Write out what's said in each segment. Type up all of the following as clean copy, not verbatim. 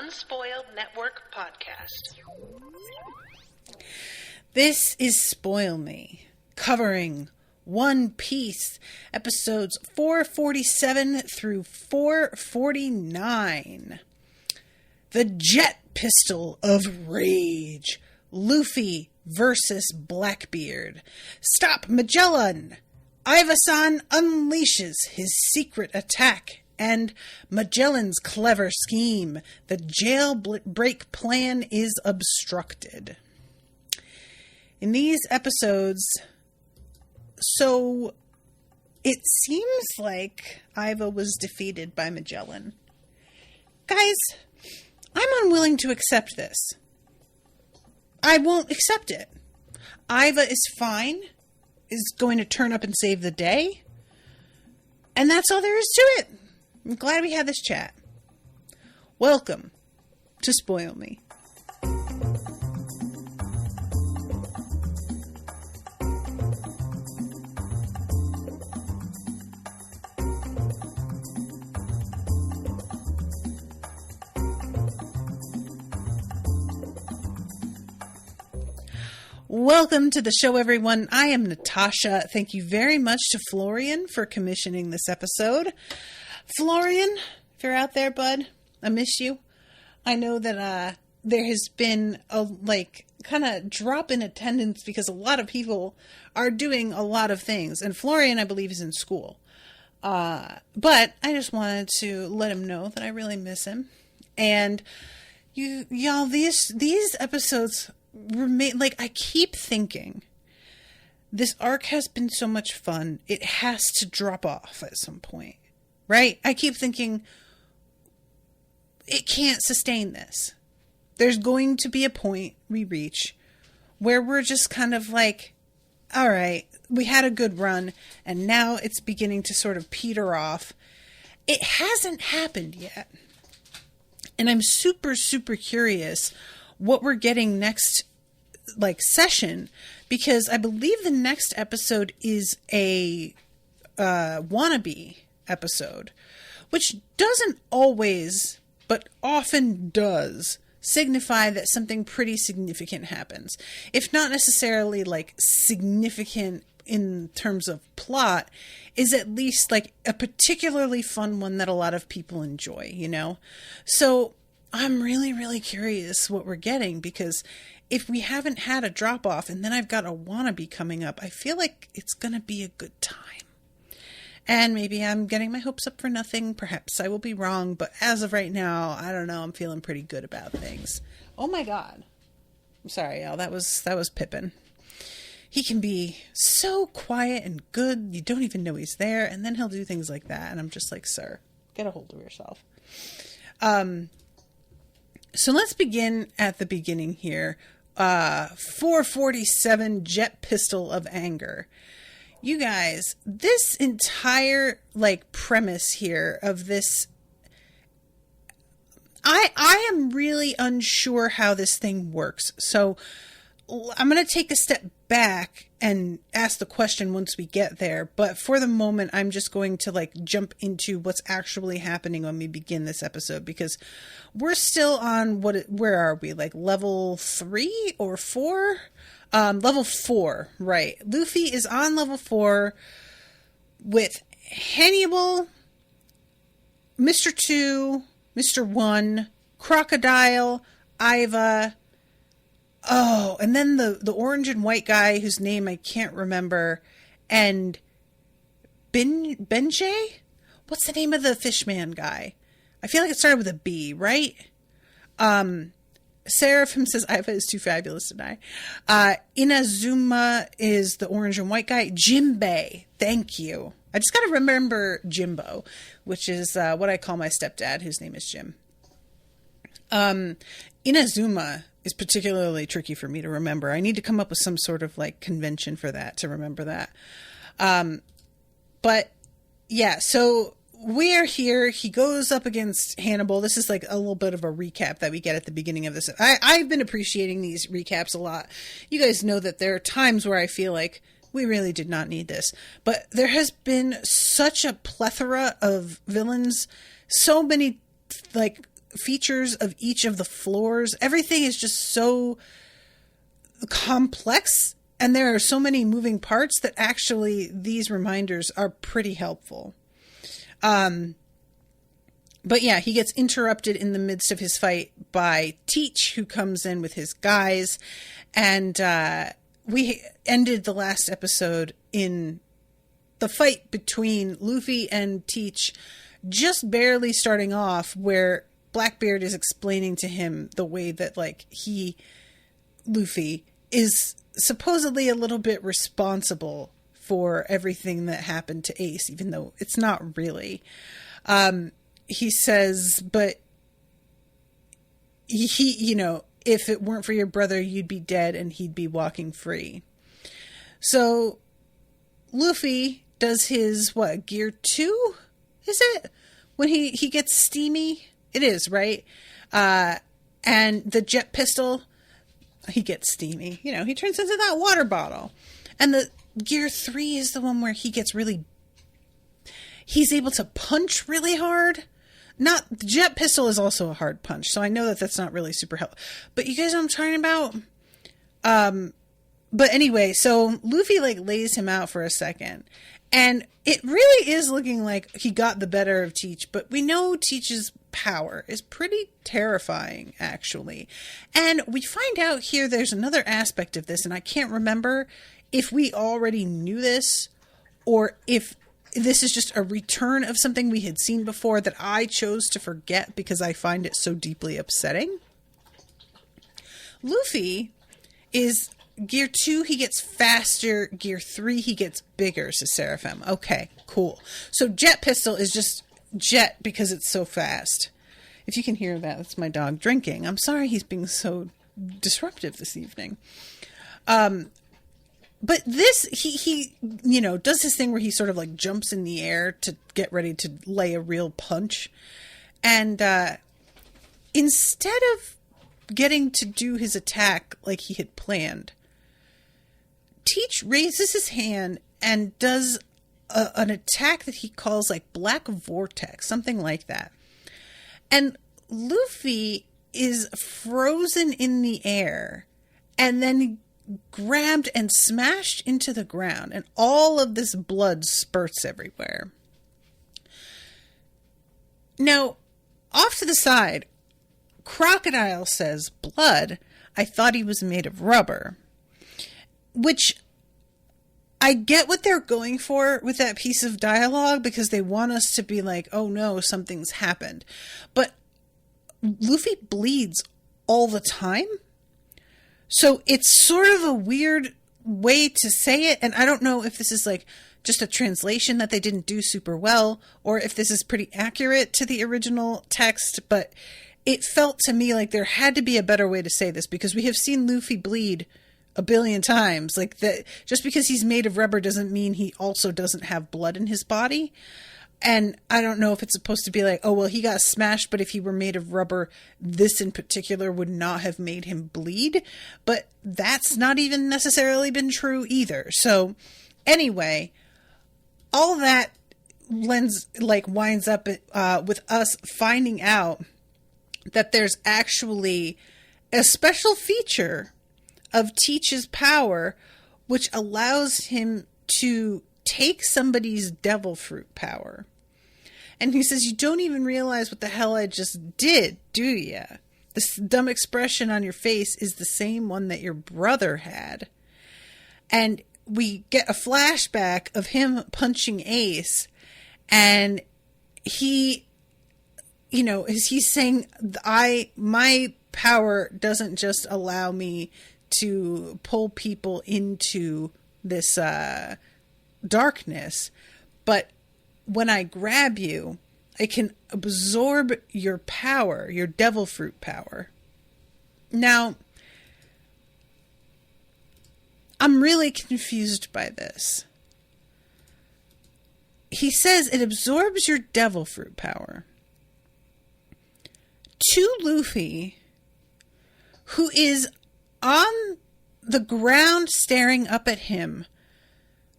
Unspoiled Network podcast. This is Spoil Me, covering One Piece, episodes 447 through 449. The Jet Pistol of Rage, Luffy versus Blackbeard. Stop Magellan! Iva-san unleashes his secret attack, and Magellan's clever scheme. The jailbreak plan is obstructed. In these episodes, so it seems like Iva was defeated by Magellan. Guys, I'm unwilling to accept this. I won't accept it. Iva is fine, is going to turn up and save the day, and that's all there is to it. I'm glad we had this chat. Welcome to Spoil Me. Welcome to the show, everyone. I am Natasha. Thank you very much to Florian for commissioning this episode. Florian, if you're out there, bud, I miss you. I know that there has been a kind of drop in attendance because a lot of people are doing a lot of things. And Florian, I believe, is in school. But I just wanted to let him know that I really miss him. And y'all, these episodes remain, I keep thinking this arc has been so much fun, it has to drop off at some point, right? I keep thinking it can't sustain this. There's going to be a point we reach where we're just kind of like, all right, we had a good run and now it's beginning to sort of peter off. It hasn't happened yet. And I'm super, super curious what we're getting next, session, because I believe the next episode is a wannabe episode, which doesn't always, but often does, signify that something pretty significant happens. If not necessarily significant in terms of plot, is at least a particularly fun one that a lot of people enjoy, you know? So I'm really, really curious what we're getting, because if we haven't had a drop off and then I've got a wannabe coming up, I feel like it's going to be a good time. And maybe I'm getting my hopes up for nothing. Perhaps I will be wrong, but as of right now, I don't know. I'm feeling pretty good about things. Oh my God. I'm sorry, y'all. That was Pippin. He can be so quiet and good. You don't even know he's there. And then he'll do things like that. And I'm just like, sir, get a hold of yourself. So let's begin at the beginning here. 447 Jet Pistol of Anger. You guys, this entire premise here of this, I am really unsure how this thing works. So I'm going to take a step back and ask the question once we get there. But for the moment, I'm just going to jump into what's actually happening when we begin this episode, because we're still on where are we? Level 3 or 4? Level 4, right. Luffy is on level 4 with Hannibal, Mr. 2, Mr. 1, Crocodile, Iva. Oh, and then the orange and white guy whose name I can't remember, and Benjay? What's the name of the fishman guy? I feel like it started with a B, right? Seraphim says Iva is too fabulous to die. Inazuma is the orange and white guy. Jimbei, thank you. I just got to remember Jimbo, which is what I call my stepdad, whose name is Jim. Inazuma is particularly tricky for me to remember. I need to come up with some sort of convention for that, to remember that. But yeah, so we're here. He goes up against Hannibal. This is a little bit of a recap that we get at the beginning of this. I've been appreciating these recaps a lot. You guys know that there are times where I feel like we really did not need this, but there has been such a plethora of villains, so many features of each of the floors. Everything is just so complex, and there are so many moving parts that actually these reminders are pretty helpful. But yeah, he gets interrupted in the midst of his fight by Teach, who comes in with his guys. And we ended the last episode in the fight between Luffy and Teach, just barely starting off, where Blackbeard is explaining to him the way that, like, Luffy, is supposedly a little bit responsible for everything that happened to Ace, even though it's not really. He says, but he, you know, if it weren't for your brother, you'd be dead and he'd be walking free. So Luffy does his, gear 2? Is it? When he gets steamy? It is, right? And the jet pistol, he gets steamy. You know, he turns into that water bottle. And the gear 3 is the one where he's able to punch really hard. The jet pistol is also a hard punch, so I know that that's not really super helpful. But you guys know what I'm talking about? But anyway, so Luffy, like, lays him out for a second. And it really is looking like he got the better of Teach, but we know Teach's power is pretty terrifying, actually. And we find out here there's another aspect of this, and I can't remember if we already knew this, or if this is just a return of something we had seen before that I chose to forget because I find it so deeply upsetting. Luffy is gear 2, he gets faster. Gear 3, he gets bigger, says Seraphim. Okay, cool. So jet pistol is just jet because it's so fast. If you can hear that, that's my dog drinking. I'm sorry he's being so disruptive this evening. But this, he you know, does this thing where he sort of, like, jumps in the air to get ready to lay a real punch. And instead of getting to do his attack like he had planned, Teach raises his hand and does an attack that he calls, like, Black Vortex, something like that. And Luffy is frozen in the air and then grabbed and smashed into the ground, and all of this blood spurts everywhere. Now, off to the side, Crocodile says, "Blood? I thought he was made of rubber." Which, I get what they're going for with that piece of dialogue, because they want us to be like, oh no, something's happened. But Luffy bleeds all the time. So it's sort of a weird way to say it. And I don't know if this is, like, just a translation that they didn't do super well, or if this is pretty accurate to the original text. But it felt to me like there had to be a better way to say this, because we have seen Luffy bleed a billion times. Like, that, just because he's made of rubber doesn't mean he also doesn't have blood in his body. And I don't know if it's supposed to be like, oh, well, he got smashed, but if he were made of rubber, this in particular would not have made him bleed. But that's not even necessarily been true either. So anyway, all that winds up with us finding out that there's actually a special feature of Teach's power, which allows him to take somebody's devil fruit power. And he says, you don't even realize what the hell I just did, do ya? This dumb expression on your face is the same one that your brother had. And we get a flashback of him punching Ace, and he, you know, he's saying, my power doesn't just allow me to pull people into this darkness, but when I grab you, I can absorb your power, your devil fruit power. Now, I'm really confused by this. He says it absorbs your devil fruit power. To Luffy, who is on the ground staring up at him,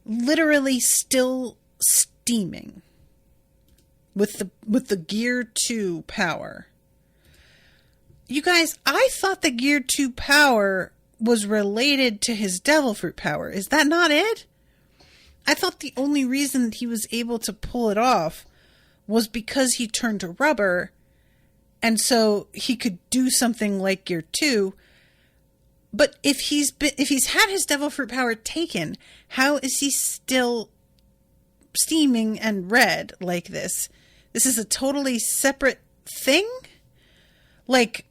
literally still steaming with the gear 2 power. You guys, I thought the Gear 2 power was related to his devil fruit power. Is that not it? I thought the only reason that he was able to pull it off was because he turned to rubber, and so he could do something like Gear 2. But if he's had his devil fruit power taken, how is he still steaming and red like this? This is a totally separate thing? Like,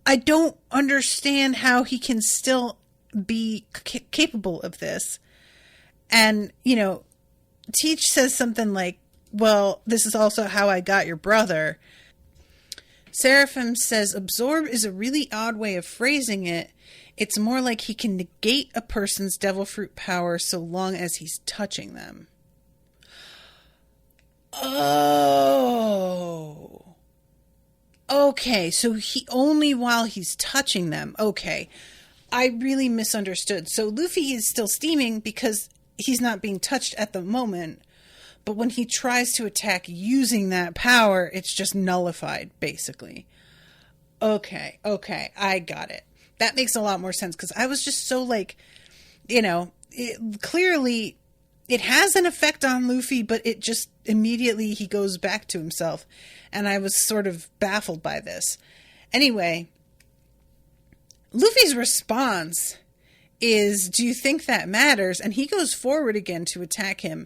I don't understand how he can still be capable of this. And, you know, Teach says something like, well, this is also how I got your brother. Seraphim says, absorb is a really odd way of phrasing it. It's more like he can negate a person's devil fruit power so long as he's touching them. Oh. Okay, so he only while he's touching them. Okay. I really misunderstood. So Luffy is still steaming because he's not being touched at the moment. But when he tries to attack using that power, it's just nullified, basically. Okay, I got it. That makes a lot more sense, because I was just so like, you know, clearly it has an effect on Luffy, but it just immediately he goes back to himself. And I was sort of baffled by this. Anyway, Luffy's response is, do you think that matters? And he goes forward again to attack him.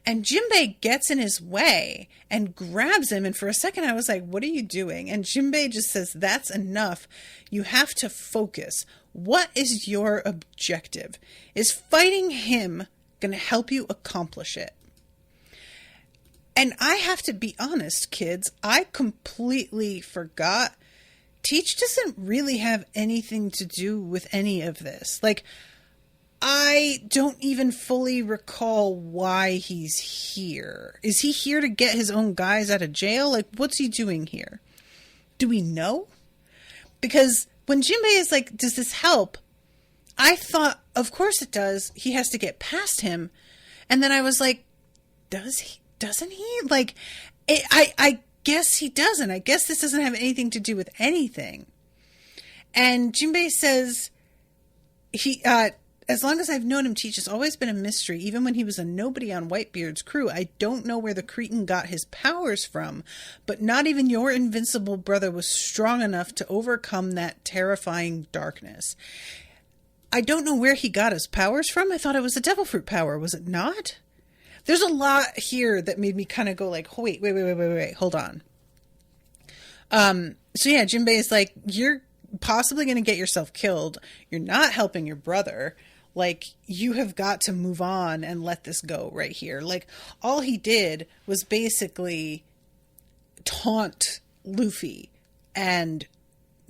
And Jinbei gets in his way and grabs him. And for a second, I was like, what are you doing? And Jinbei just says, that's enough. You have to focus. What is your objective? Is fighting him going to help you accomplish it? And I have to be honest, kids, I completely forgot. Teach doesn't really have anything to do with any of this. Like, I don't even fully recall why he's here. Is he here to get his own guys out of jail? Like, what's he doing here? Do we know? Because when Jinbei is like, does this help? I thought, of course it does. He has to get past him. And then I was like, does he? Doesn't he? Like, I guess he doesn't. I guess this doesn't have anything to do with anything. And Jinbei says, as long as I've known him, Teach has always been a mystery. Even when he was a nobody on Whitebeard's crew, I don't know where the Cretan got his powers from, but not even your invincible brother was strong enough to overcome that terrifying darkness. I don't know where he got his powers from. I thought it was a devil fruit power. Was it not? There's a lot here that made me kind of go like, oh, wait, hold on. So yeah, Jinbei is like, you're possibly going to get yourself killed. You're not helping your brother. Like, you have got to move on and let this go right here. Like, all he did was basically taunt Luffy and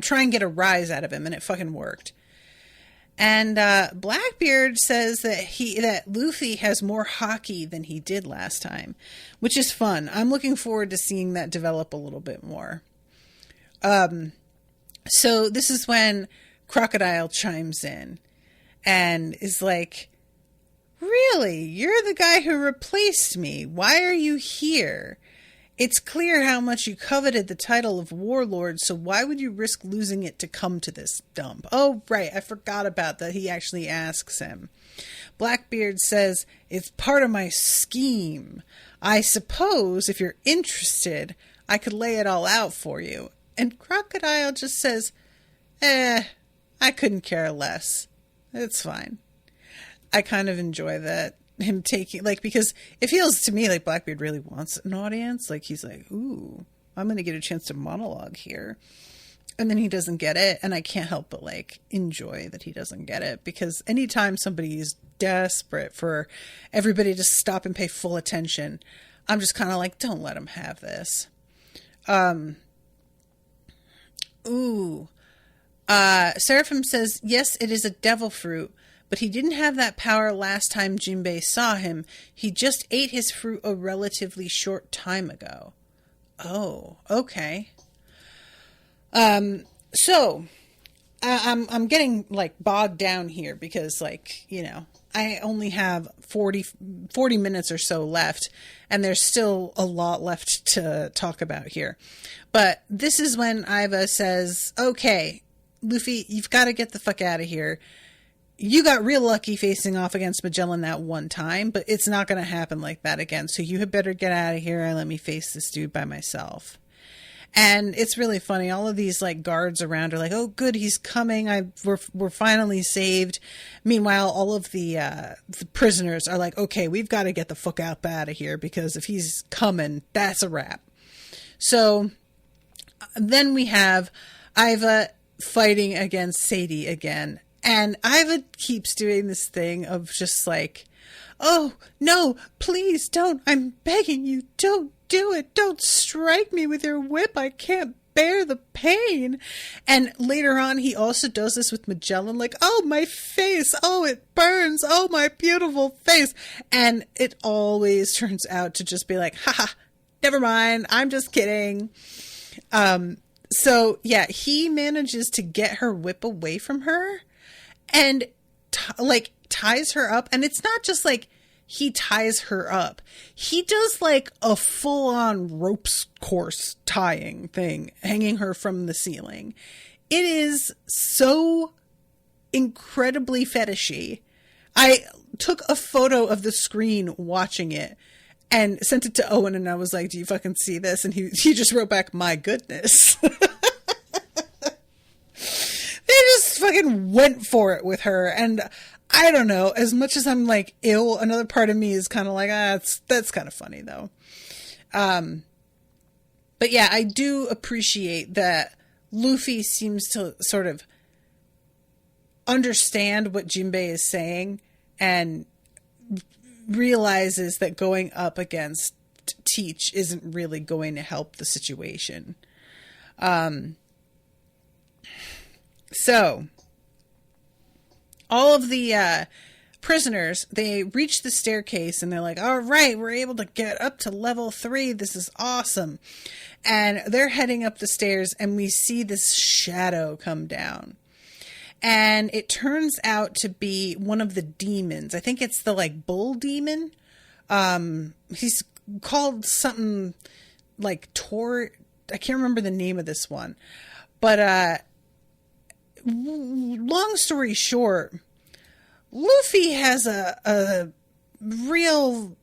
try and get a rise out of him, and it fucking worked. And Blackbeard says that Luffy has more hockey than he did last time, which is fun. I'm looking forward to seeing that develop a little bit more. So this is when Crocodile chimes in and is like, really? You're the guy who replaced me. Why are you here? It's clear how much you coveted the title of warlord, so why would you risk losing it to come to this dump? Oh, right, I forgot about that. He actually asks him. Blackbeard says, it's part of my scheme. I suppose, if you're interested, I could lay it all out for you. And Crocodile just says, I couldn't care less. It's fine. I kind of enjoy that. Him taking, like, because it feels to me like Blackbeard really wants an audience. Like, he's like, ooh, I'm going to get a chance to monologue here. And then he doesn't get it. And I can't help but, like, enjoy that he doesn't get it. Because anytime somebody is desperate for everybody to stop and pay full attention, I'm just kind of like, don't let him have this. Seraphim says, yes, it is a devil fruit. But he didn't have that power last time Jinbei saw him. He just ate his fruit a relatively short time ago. Oh, okay. So I'm getting like bogged down here because, like, you know, I only have 40 minutes or so left, and there's still a lot left to talk about here. But this is when Iva says, okay, Luffy, you've got to get the fuck out of here. You got real lucky facing off against Magellan that one time, but it's not going to happen like that again. So you had better get out of here and let me face this dude by myself. And it's really funny. All of these like guards around are like, "Oh, good, he's coming. We're finally saved." Meanwhile, all of the prisoners are like, "Okay, we've got to get the fuck out of here because if he's coming, that's a wrap." So then we have Iva fighting against Sadie again, and Iva keeps doing this thing of just like, "Oh no, please don't! I'm begging you, don't do it. Don't strike me with your whip. I can't bear the pain." And later on, he also does this with Magellan, like, "Oh, my face. Oh, it burns. Oh, my beautiful face." And it always turns out to just be like, haha, never mind. I'm just kidding. So yeah, he manages to get her whip away from her and ties her up. And it's not just like, he ties her up. He does like a full-on ropes course tying thing, hanging her from the ceiling. It is so incredibly fetishy. I took a photo of the screen watching it and sent it to Owen, and I was like, "Do you fucking see this?" And he just wrote back, "My goodness." They just fucking went for it with her, and I don't know, as much as I'm like ill, another part of me is kind of like, that's kind of funny though. But yeah, I do appreciate that Luffy seems to sort of understand what Jinbei is saying and realizes that going up against Teach isn't really going to help the situation. So all of the prisoners, they reach the staircase and they're like, "All right, we're able to get up to level 3. This is awesome." And they're heading up the stairs and we see this shadow come down. And it turns out to be one of the demons. I think it's the like bull demon. He's called something like Tor. I can't remember the name of this one. But long story short, Luffy has a real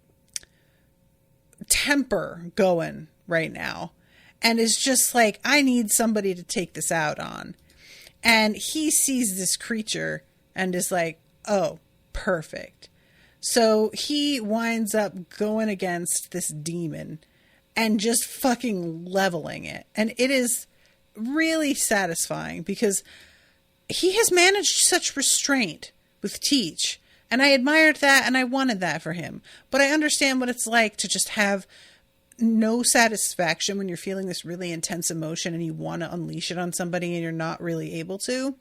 temper going right now and is just like, I need somebody to take this out on. And he sees this creature and is like, oh, perfect. So he winds up going against this demon and just fucking leveling it. And it is really satisfying because he has managed such restraint with Teach, and I admired that and I wanted that for him. But I understand what it's like to just have no satisfaction when you're feeling this really intense emotion and you want to unleash it on somebody and you're not really able to.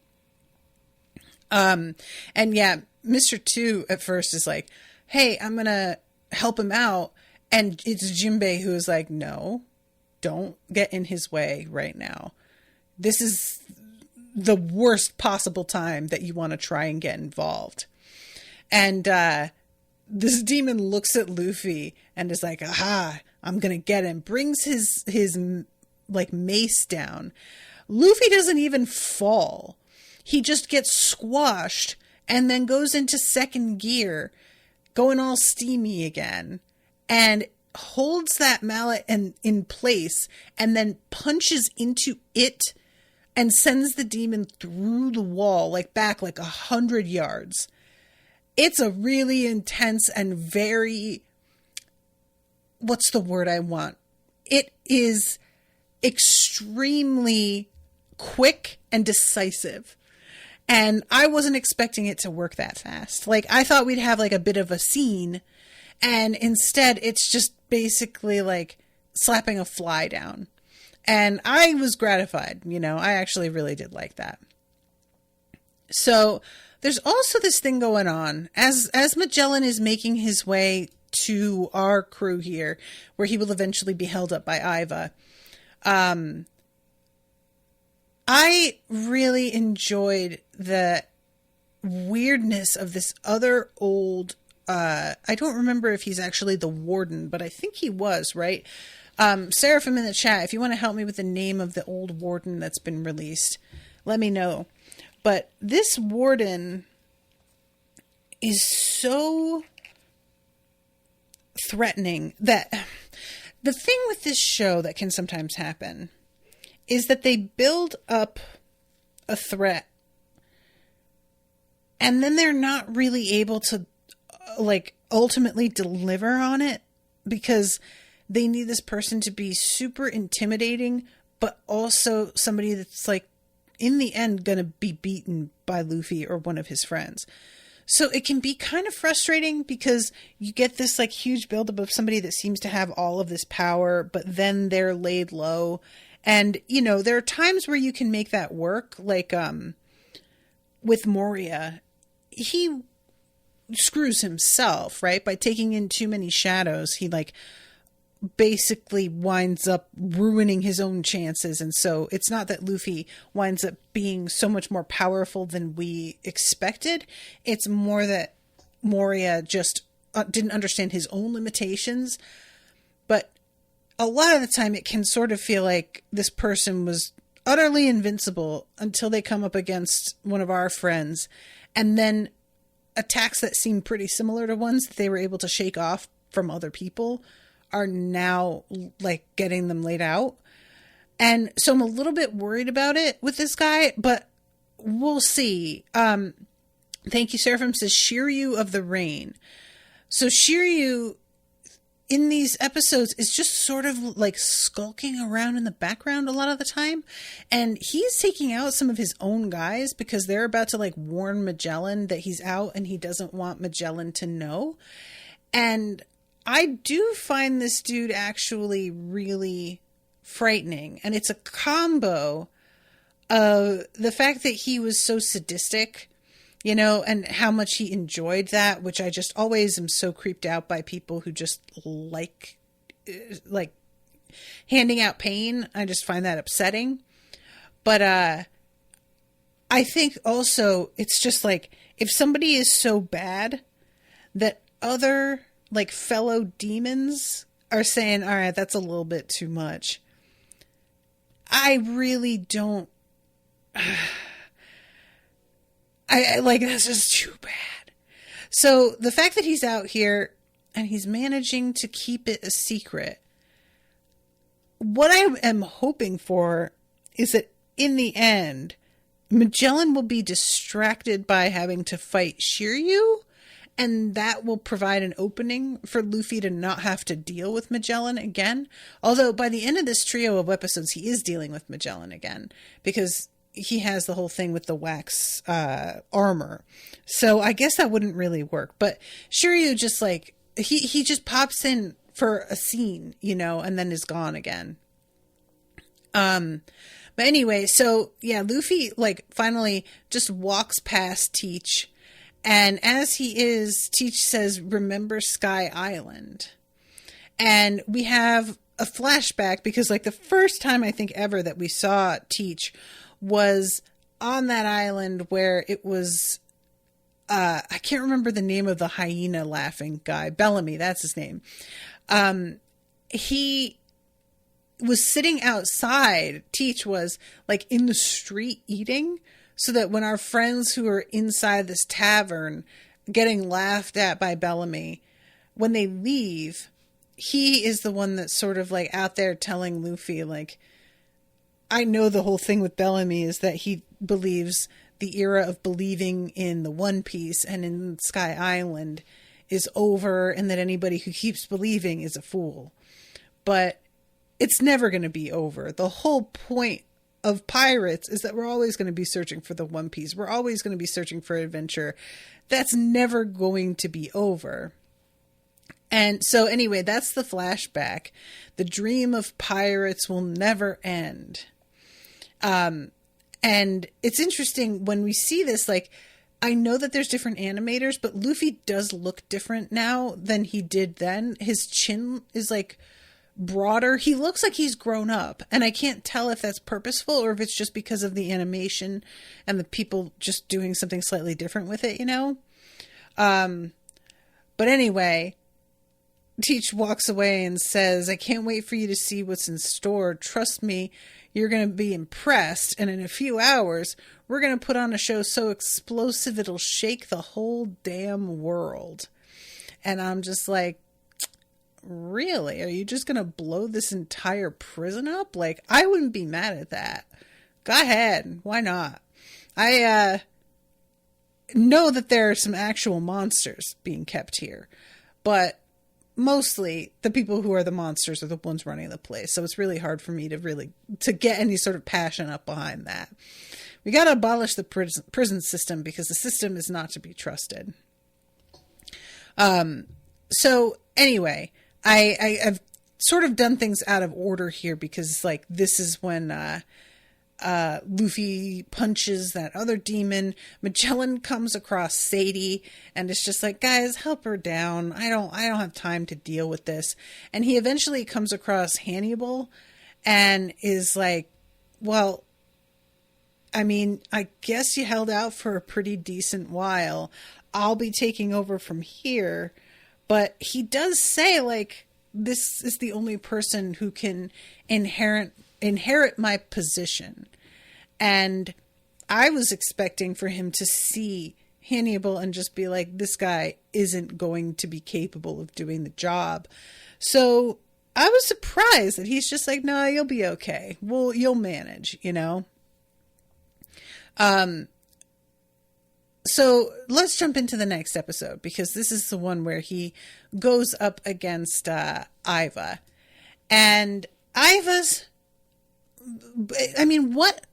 And yeah, Mr. 2 at first is like, "Hey, I'm going to help him out." And it's Jinbei who is like, "No, don't get in his way right now. This is the worst possible time that you want to try and get involved." And this demon looks at Luffy and is like, "Aha, I'm gonna get him." Brings his like mace down. Luffy doesn't even fall. He just gets squashed and then goes into second gear, going all steamy again, and holds that mallet in place and then punches into it and sends the demon through the wall, like back like 100 yards. It's a really intense and very, what's the word I want? It is extremely quick and decisive. And I wasn't expecting it to work that fast. Like, I thought we'd have like a bit of a scene, and instead it's just basically like slapping a fly down. And I was gratified, I actually really did like that. So there's also this thing going on as Magellan is making his way to our crew here, where he will eventually be held up by Iva. I really enjoyed the weirdness of this other old, I don't remember if he's actually the warden, but I think he was, right? Seraphim in the chat, if you want to help me with the name of the old warden that's been released, let me know. But this warden is so threatening that the thing with this show that can sometimes happen is that they build up a threat and then they're not really able to like ultimately deliver on it because they need this person to be super intimidating, but also somebody that's like in the end going to be beaten by Luffy or one of his friends. So it can be kind of frustrating because you get this like huge buildup of somebody that seems to have all of this power, but then they're laid low. And, you know, there are times where you can make that work. Like, with Moria, he screws himself, right? By taking in too many shadows, he like basically winds up ruining his own chances. And so it's not that Luffy winds up being so much more powerful than we expected. It's more that Moria just didn't understand his own limitations. But a lot of the time it can sort of feel like this person was utterly invincible until they come up against one of our friends, and then attacks that seem pretty similar to ones that they were able to shake off from other people are now like getting them laid out. And so I'm a little bit worried about it with this guy, but we'll see. Thank you, Seraphim says Shiryu of the Rain. So Shiryu in these episodes is just sort of like skulking around in the background a lot of the time. And he's taking out some of his own guys because they're about to like warn Magellan that he's out and he doesn't want Magellan to know. And I do find this dude actually really frightening. And it's a combo of the fact that he was so sadistic, you know, and how much he enjoyed that, which I just always am so creeped out by people who just like handing out pain. I just find that upsetting. But I think also it's just like if somebody is so bad that other like fellow demons are saying, all right, that's a little bit too much. I really don't. I like, that's just too bad. So the fact that he's out here and he's managing to keep it a secret, what I am hoping for is that in the end, Magellan will be distracted by having to fight Shiryu, and that will provide an opening for Luffy to not have to deal with Magellan again. Although by the end of this trio of episodes, he is dealing with Magellan again because he has the whole thing with the wax armor. So I guess that wouldn't really work. But Shiryu just like, he just pops in for a scene, you know, and then is gone again. But anyway, so yeah, Luffy like finally just walks past Teach. And as he is, Teach says, remember Sky Island. And we have a flashback because like the first time I think ever that we saw Teach was on that island where it was, I can't remember the name of the hyena laughing guy. Bellamy, that's his name. He was sitting outside. Teach was like in the street eating, so that when our friends who are inside this tavern getting laughed at by Bellamy, when they leave, he is the one that's sort of like out there telling Luffy, like, I know the whole thing with Bellamy is that he believes the era of believing in the One Piece and in Sky Island is over, and that anybody who keeps believing is a fool. But it's never going to be over. The whole point of pirates is that we're always going to be searching for the One Piece. We're always going to be searching for adventure. That's never going to be over. And so anyway, that's the flashback. The dream of pirates will never end. And it's interesting when we see this, like, I know that there's different animators, but Luffy does look different now than he did then. His chin is like broader. He looks like he's grown up, and I can't tell if that's purposeful or if it's just because of the animation and the people just doing something slightly different with it, you know? But anyway, Teach walks away and says, I can't wait for you to see what's in store. Trust me, you're going to be impressed. And in a few hours, we're going to put on a show so explosive it'll shake the whole damn world. And I'm just like, really? Are you just going to blow this entire prison up? Like, I wouldn't be mad at that. Go ahead. Why not? I know that there are some actual monsters being kept here, but mostly the people who are the monsters are the ones running the place. So it's really hard for me to get any sort of passion up behind that. We got to abolish the prison system because the system is not to be trusted. So anyway, I've sort of done things out of order here because like this is when Luffy punches that other demon. Magellan comes across Sadie and it's just like, guys, help her down. I don't have time to deal with this. And he eventually comes across Hannibal and is like, well, I mean, I guess you held out for a pretty decent while. I'll be taking over from here. But he does say, like, this is the only person who can inherit my position. And I was expecting for him to see Hannibal and just be like, this guy isn't going to be capable of doing the job. So I was surprised that he's just like, no, you'll be okay. Well, you'll manage, you know? So let's jump into the next episode because this is the one where he goes up against Iva. And Iva's, I mean, what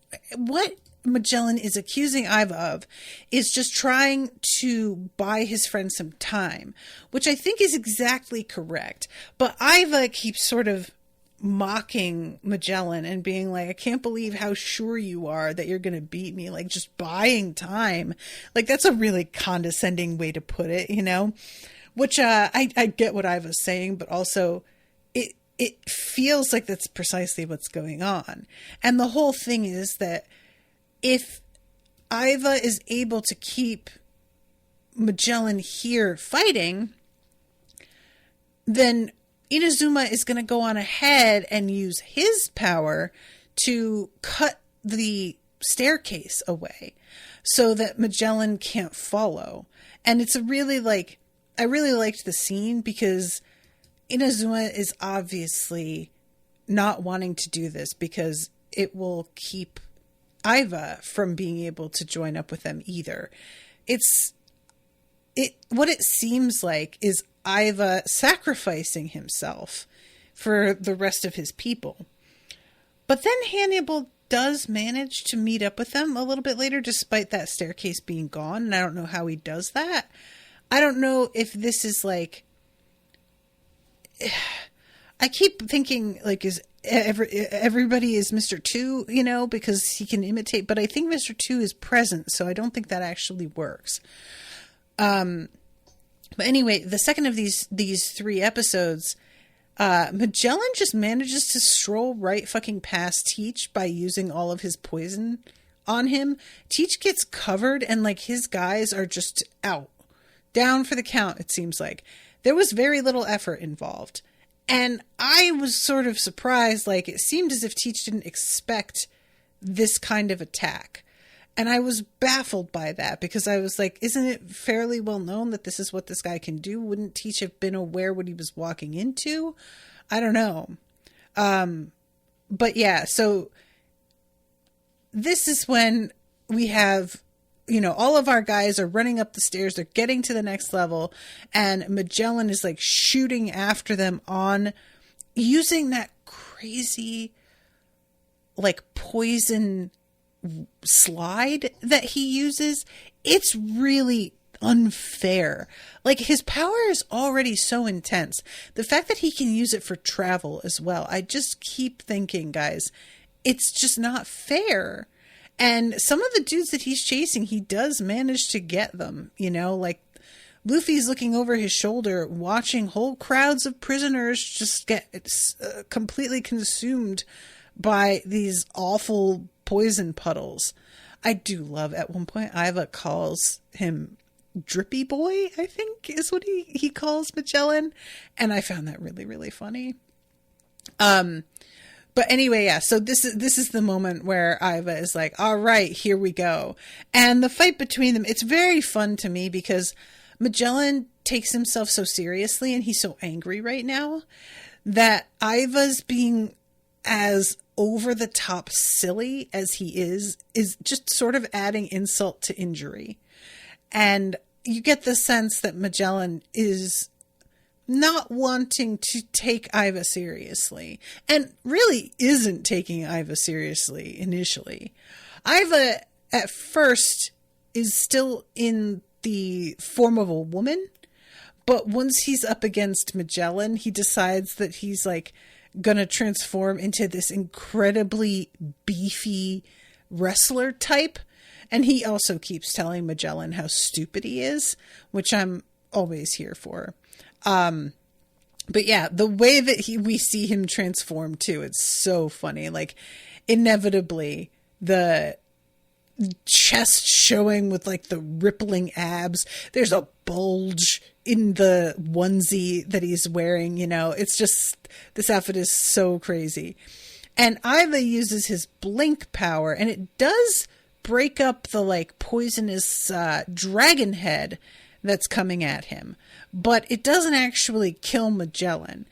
Magellan is accusing Iva of is just trying to buy his friend some time, which I think is exactly correct. But Iva keeps sort of mocking Magellan and being like, I can't believe how sure you are that you're going to beat me. Like, just buying time. Like, that's a really condescending way to put it, you know? Which, I get what Iva's saying, but also it feels like that's precisely what's going on. And the whole thing is that if Iva is able to keep Magellan here fighting, then Inazuma is going to go on ahead and use his power to cut the staircase away so that Magellan can't follow. And it's a really I really liked the scene because Inazuma is obviously not wanting to do this because it will keep Iva from being able to join up with them either. What it seems like is Iva sacrificing himself for the rest of his people. But then Hannibal does manage to meet up with them a little bit later, despite that staircase being gone. And I don't know how he does that. I don't know if this is like, I keep thinking like, is everybody is Mr. 2, you know, because he can imitate, but I think Mr. 2 is present. So I don't think that actually works. But anyway, the second of these 3 episodes, Magellan just manages to stroll right fucking past Teach by using all of his poison on him. Teach gets covered and like his guys are just out. Down for the count, it seems like. There was very little effort involved. And I was sort of surprised, like it seemed as if Teach didn't expect this kind of attack. And I was baffled by that because I was like, isn't it fairly well known that this is what this guy can do? Wouldn't Teach have been aware what he was walking into? I don't know. But yeah, so this is when we have, you know, all of our guys are running up the stairs. They're getting to the next level. And Magellan is like shooting after them on using that crazy like poison slide that he uses. It's really unfair. Like his power is already so intense. The fact that he can use it for travel as well. I just keep thinking, guys, it's just not fair. And some of the dudes that he's chasing, he does manage to get them, you know, like Luffy's looking over his shoulder, watching whole crowds of prisoners just get completely consumed by these awful poison puddles. I do love, at one point, Iva calls him Drippy Boy, I think is what he calls Magellan. And I found that really, really funny. But anyway, yeah, so this is the moment where Iva is like, all right, here we go. And the fight between them, it's very fun to me because Magellan takes himself so seriously and he's so angry right now that Iva's being as over the top silly as he is just sort of adding insult to injury. And you get the sense that Magellan is not wanting to take Iva seriously, and really isn't taking Iva seriously initially. Iva at first is still in the form of a woman, but once he's up against Magellan, he decides that he's like gonna transform into this incredibly beefy wrestler type. And he also keeps telling Magellan how stupid he is, which I'm always here for. But yeah, the way that we see him transform too, it's so funny. Like, inevitably, the chest showing with like the rippling abs, there's a bulge in the onesie that he's wearing, you know, it's just, this outfit is so crazy. And Iva uses his blink power, and it does break up the like poisonous dragon head that's coming at him, but it doesn't actually kill Magellan.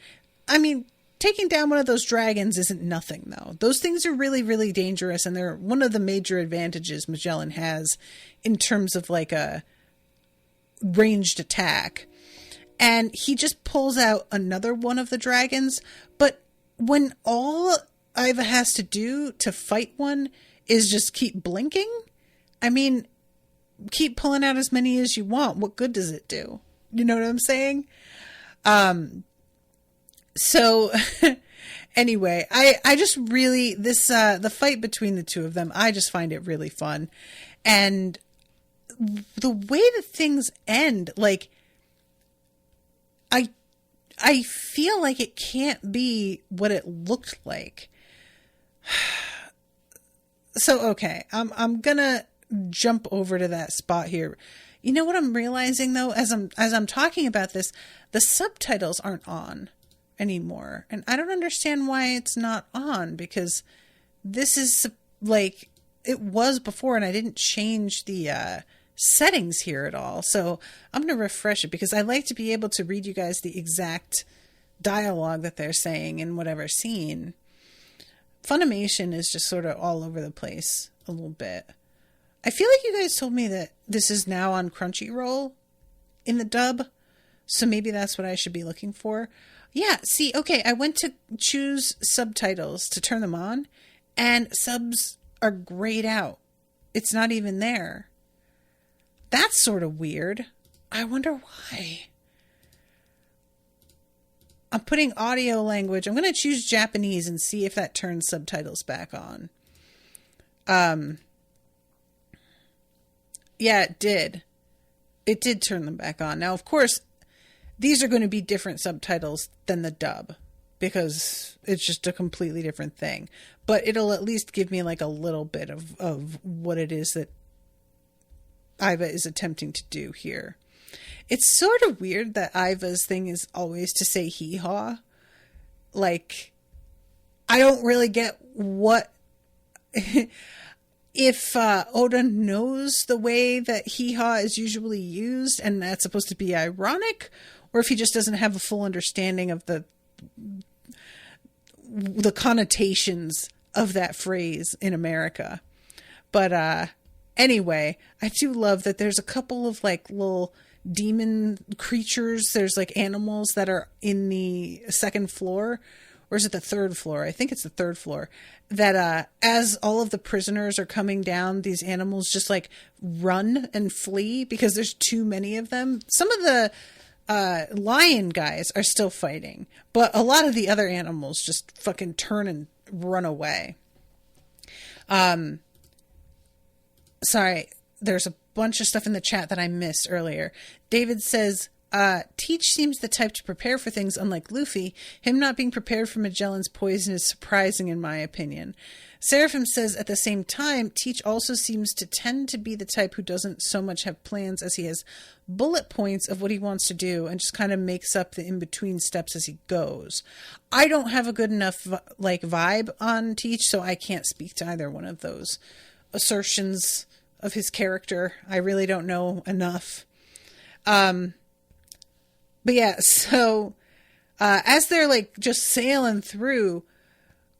I mean, taking down one of those dragons isn't nothing, though. Those things are really, really dangerous, and they're one of the major advantages Magellan has in terms of like a ranged attack. And he just pulls out another one of the dragons, but when all Iva has to do to fight one is just keep blinking, I mean, keep pulling out as many as you want. What good does it do? You know what I'm saying? So anyway, I just really, the fight between the two of them, I just find it really fun. And the way that things end, like, I feel like it can't be what it looked like. So, okay, I'm gonna jump over to that spot here. You know what I'm realizing though, as I'm talking about this, the subtitles aren't on anymore. And I don't understand why it's not on, because this is like it was before and I didn't change the settings here at all. So I'm going to refresh it because I like to be able to read you guys the exact dialogue that they're saying in whatever scene. Funimation is just sort of all over the place a little bit. I feel like you guys told me that this is now on Crunchyroll in the dub, so maybe that's what I should be looking for. Yeah, see, okay, I went to choose subtitles to turn them on, and subs are grayed out. It's not even there. That's sort of weird. I wonder why. I'm putting audio language. I'm going to choose Japanese and see if that turns subtitles back on. Yeah, it did. It did turn them back on. Now, of course, these are going to be different subtitles than the dub because it's just a completely different thing. But it'll at least give me like a little bit of what it is that Iva is attempting to do here. It's sort of weird that Iva's thing is always to say hee-haw. Like, I don't really get what... if Oda knows the way that hee-haw is usually used and that's supposed to be ironic, or if he just doesn't have a full understanding of the connotations of that phrase in America. But anyway, I do love that there's a couple of like little demon creatures. There's like animals that are in the second floor, or is it the third floor? I think it's the third floor. That as all of the prisoners are coming down, these animals just like run and flee because there's too many of them. Some of the lion guys are still fighting, but a lot of the other animals just fucking turn and run away. Sorry, there's a bunch of stuff in the chat that I missed earlier. David says, Teach seems the type to prepare for things, unlike Luffy. Him not being prepared for Magellan's poison is surprising in my opinion. Seraphim says, at the same time, Teach also seems to tend to be the type who doesn't so much have plans as he has bullet points of what he wants to do and just kind of makes up the in-between steps as he goes. I don't have a good enough vibe on Teach, so I can't speak to either one of those assertions of his character. I really don't know enough. But yeah, so as they're like just sailing through,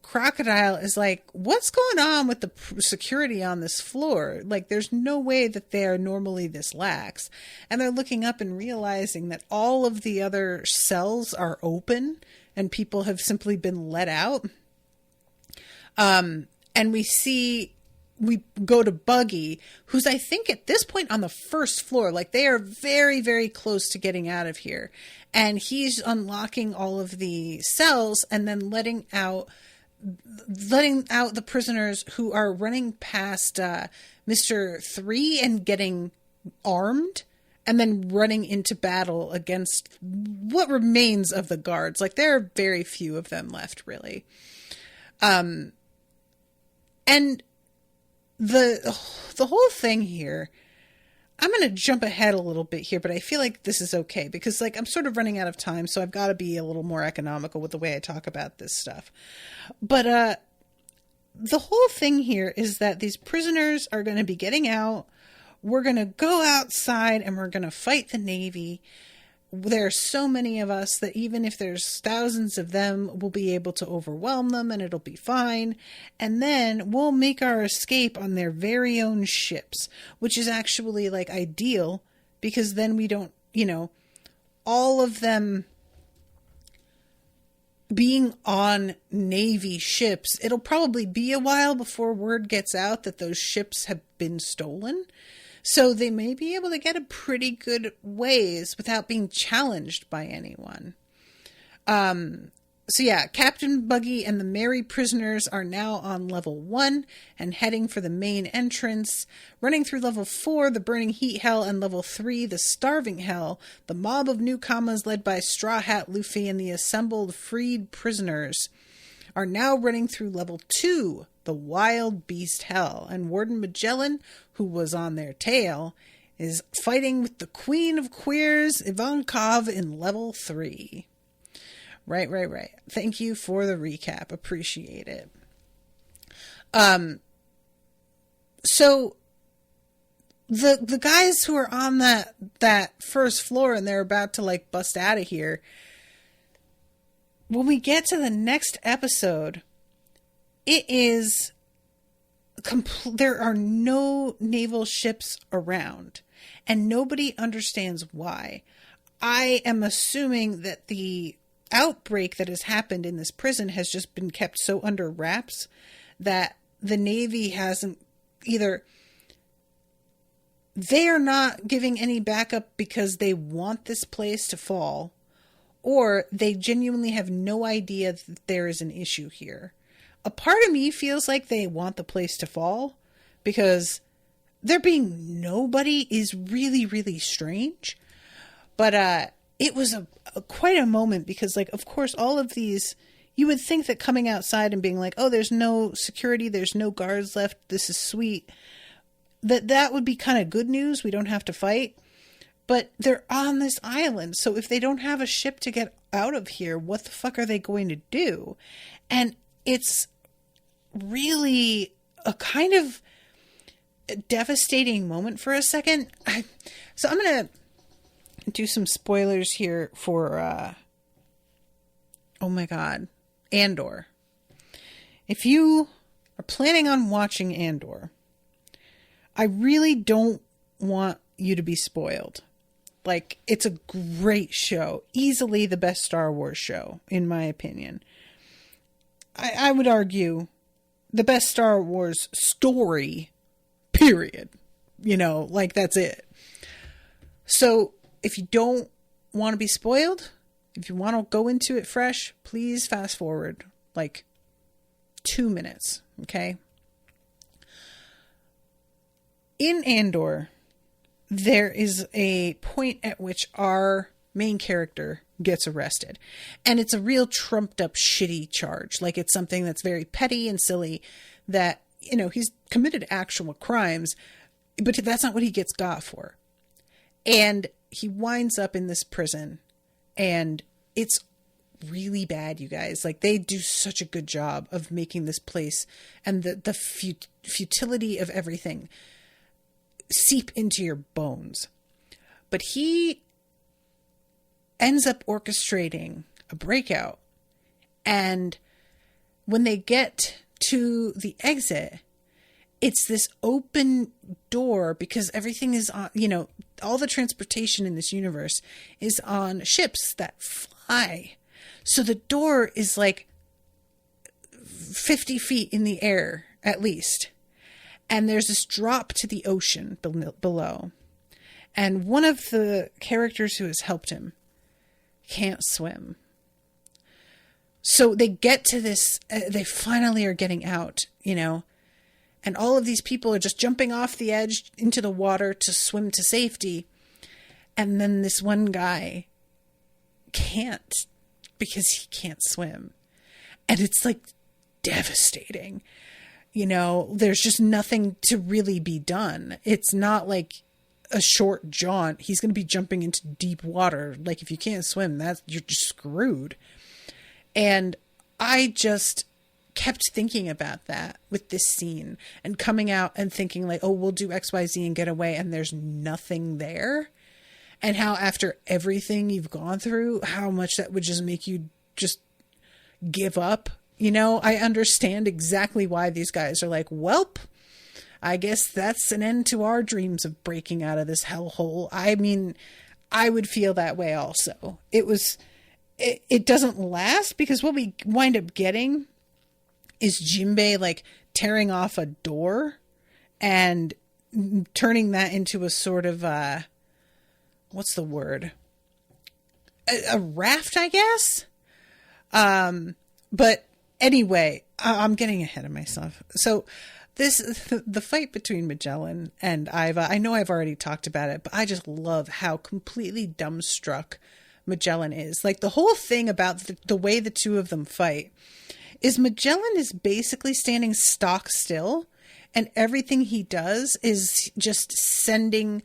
Crocodile is like, what's going on with the security on this floor? Like, there's no way that they are normally this lax. And they're looking up and realizing that all of the other cells are open and people have simply been let out. And we go to Buggy, who's I think at this point on the first floor. Like, they are very, very close to getting out of here. And he's unlocking all of the cells and then letting out the prisoners who are running past Mr. 3 and getting armed and then running into battle against what remains of the guards. Like, there are very few of them left, really. And the whole thing here, I'm going to jump ahead a little bit here, but I feel like this is okay because, like, I'm sort of running out of time, so I've got to be a little more economical with the way I talk about this stuff. But the whole thing here is that these prisoners are going to be getting out. We're going to go outside and we're going to fight the Navy. There are so many of us that even if there's thousands of them, we'll be able to overwhelm them and it'll be fine. And then we'll make our escape on their very own ships, which is actually like ideal because then we don't, all of them being on Navy ships, it'll probably be a while before word gets out that those ships have been stolen. So they may be able to get a pretty good ways without being challenged by anyone. So yeah, Captain Buggy and the merry prisoners are now on level 1 and heading for the main entrance. Running through level 4, the Burning Heat Hell, and level 3, the Starving Hell, the mob of newcomers led by Straw Hat Luffy and the assembled freed prisoners are now running through level 2, the Wild Beast Hell, and Warden Magellan, who was on their tail, is fighting with the Queen of Queers, Ivankov, in level 3. Right. Thank you for the recap. Appreciate it. So the guys who are on that first floor and they're about to like bust out of here, when we get to the next episode, it is there are no naval ships around, and nobody understands why. I am assuming that the outbreak that has happened in this prison has just been kept so under wraps that the Navy hasn't either. They are not giving any backup because they want this place to fall, or they genuinely have no idea that there is an issue here. A part of me feels like they want the place to fall because there being nobody is really, really strange. But it was quite a moment because, like, of course, all of these, you would think that coming outside and being like, oh, there's no security, there's no guards left, this is sweet, that would be kind of good news. We don't have to fight. But they're on this island, so if they don't have a ship to get out of here, what the fuck are they going to do? And it's really a kind of devastating moment for a second. So I'm going to do some spoilers here for, oh my God, Andor. If you are planning on watching Andor, I really don't want you to be spoiled. Like, it's a great show. Easily the best Star Wars show, in my opinion. I would argue the best Star Wars story, period. Like, that's it. So, if you don't want to be spoiled, if you want to go into it fresh, please fast forward, like, 2 minutes, okay? In Andor, there is a point at which our main character gets arrested. And it's a real trumped up shitty charge. Like, it's something that's very petty and silly that, you know, he's committed actual crimes, but that's not what he gets got for. And he winds up in this prison, and it's really bad, you guys. Like, they do such a good job of making this place and the futility of everything seep into your bones. But he ends up orchestrating a breakout, and when they get to the exit, it's this open door because everything is on, you know, all the transportation in this universe is on ships that fly. So the door is like 50 feet in the air, at least. And there's this drop to the ocean below. And one of the characters who has helped him can't swim. So they get to this, they finally are getting out, you know, and all of these people are just jumping off the edge into the water to swim to safety. And then this one guy can't because he can't swim. And it's like devastating. You know, there's just nothing to really be done. It's not like a short jaunt. He's going to be jumping into deep water. Like, if you can't swim, you're just screwed. And I just kept thinking about that with this scene and coming out and thinking like, oh, we'll do XYZ and get away. And there's nothing there. And how after everything you've gone through, how much that would just make you just give up. You know, I understand exactly why these guys are like, welp, I guess that's an end to our dreams of breaking out of this hellhole. I mean, I would feel that way also. It doesn't last because what we wind up getting is Jinbei like tearing off a door and turning that into a sort of, what's the word? A raft, I guess. But anyway, I'm getting ahead of myself. So the fight between Magellan and Iva, I know I've already talked about it, but I just love how completely dumbstruck Magellan is. Like, the whole thing about the way the two of them fight is Magellan is basically standing stock still, and everything he does is just sending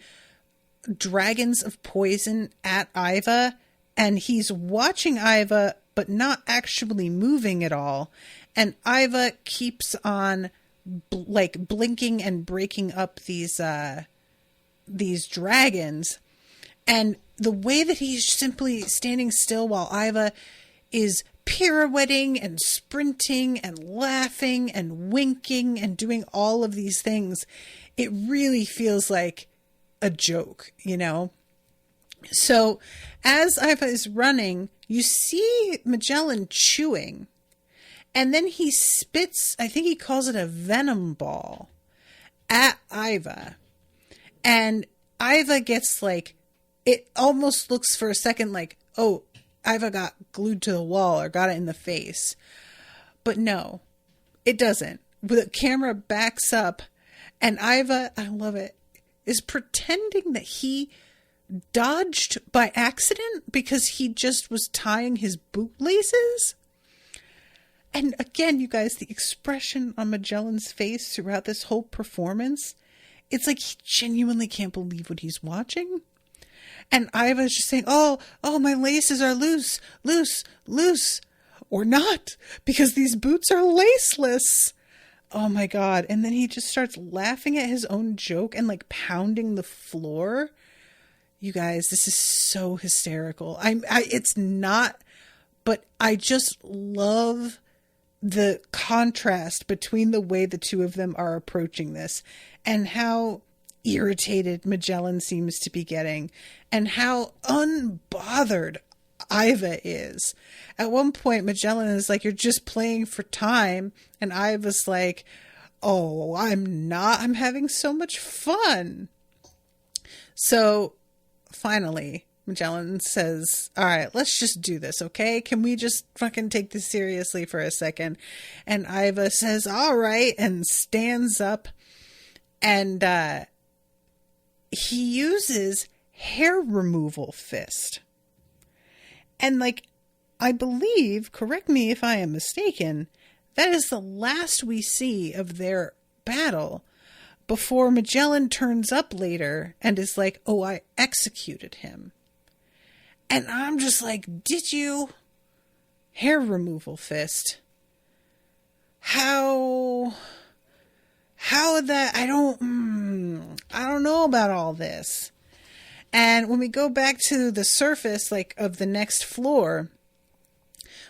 dragons of poison at Iva, and he's watching Iva but not actually moving at all. And Iva keeps on blinking and breaking up these dragons. And the way that he's simply standing still while Iva is pirouetting and sprinting and laughing and winking and doing all of these things, it really feels like a joke, you know? So as Iva is running, you see Magellan chewing, and then he spits, I think he calls it a venom ball, at Iva. And Iva gets like, it almost looks for a second like, oh, Iva got glued to the wall or got it in the face. But no, it doesn't. The camera backs up, and Iva, I love it, is pretending that he dodged by accident because he just was tying his bootlaces. And again, you guys, the expression on Magellan's face throughout this whole performance, it's like he genuinely can't believe what he's watching. And Iva's just saying, oh, my laces are loose. Or not, because these boots are laceless. Oh my God. And then he just starts laughing at his own joke and like pounding the floor. You guys, this is so hysterical. It's not, but I just love the contrast between the way the two of them are approaching this and how irritated Magellan seems to be getting and how unbothered Iva is. At one point, Magellan is like, you're just playing for time. And Iva's like, oh, I'm not. I'm having so much fun. So finally, Magellan says, all right, let's just do this, okay? Can we just fucking take this seriously for a second? And Iva says, all right, and stands up. And he uses hair removal fist. And like, I believe, correct me if I am mistaken, that is the last we see of their battle before Magellan turns up later and is like, oh, I executed him. And I'm just like, did you? Hair removal fist. How that, I don't know about all this. And when we go back to the surface, like, of the next floor,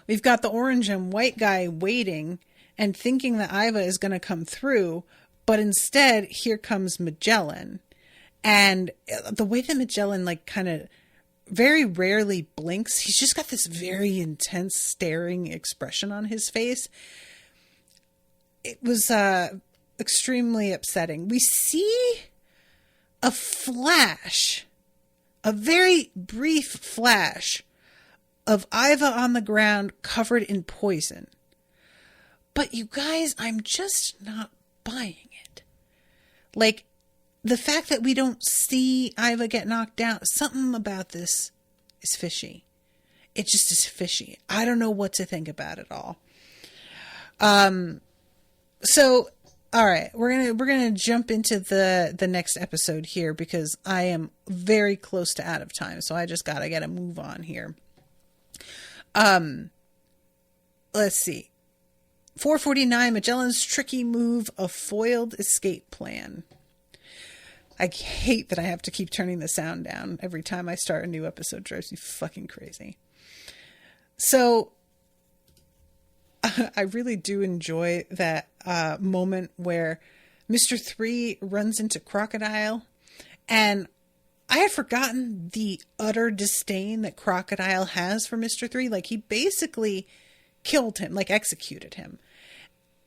we've got the orange and white guy waiting and thinking that Iva is going to come through, but instead, here comes Magellan. And the way that Magellan, like, kind of very rarely blinks, he's just got this very intense staring expression on his face. It was extremely upsetting. We see a flash, a very brief flash of Iva on the ground covered in poison. But you guys, I'm just not buying it. Like, the fact that we don't see Iva get knocked down, something about this is fishy. It just is fishy. I don't know what to think about it all. So, all right, we're gonna jump into the next episode here because I am very close to out of time. So I just gotta move on here. Let's see. 449, Magellan's tricky move, a foiled escape plan. I hate that I have to keep turning the sound down every time I start a new episode. It drives me fucking crazy. So, I really do enjoy that moment where Mr. 3 runs into Crocodile. And I had forgotten the utter disdain that Crocodile has for Mr. 3. Like, he basically killed him, like executed him.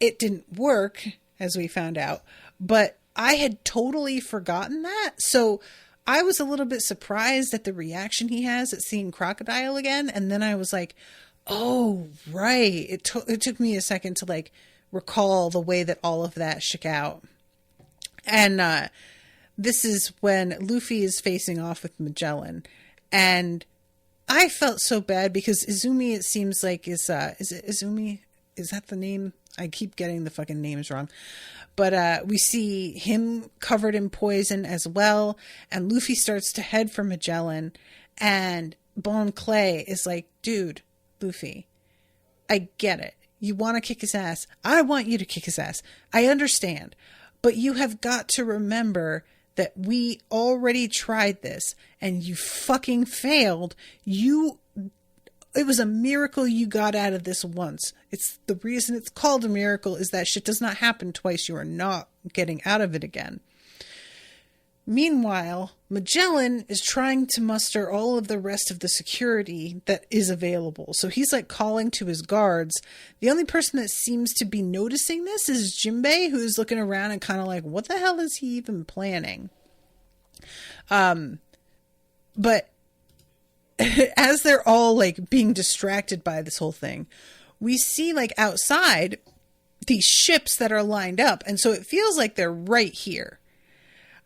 It didn't work, as we found out, but I had totally forgotten that. So I was a little bit surprised at the reaction he has at seeing Crocodile again. And then I was like, oh, right. It took me a second to like recall the way that all of that shook out. And this is when Luffy is facing off with Magellan. And I felt so bad because Izumi, it seems like, is it Izumi? Is that the name? I keep getting the fucking names wrong. But we see him covered in poison as well. And Luffy starts to head for Magellan. And Bon Clay is like, dude, Luffy, I get it. You want to kick his ass. I want you to kick his ass. I understand. But you have got to remember that we already tried this. And you fucking failed. It was a miracle you got out of this once. It's the reason it's called a miracle is that shit does not happen twice. You are not getting out of it again. Meanwhile, Magellan is trying to muster all of the rest of the security that is available. So he's like calling to his guards. The only person that seems to be noticing this is Jinbei, who's looking around and kind of like, what the hell is he even planning? But as they're all like being distracted by this whole thing, we see like outside these ships that are lined up. And so it feels like they're right here.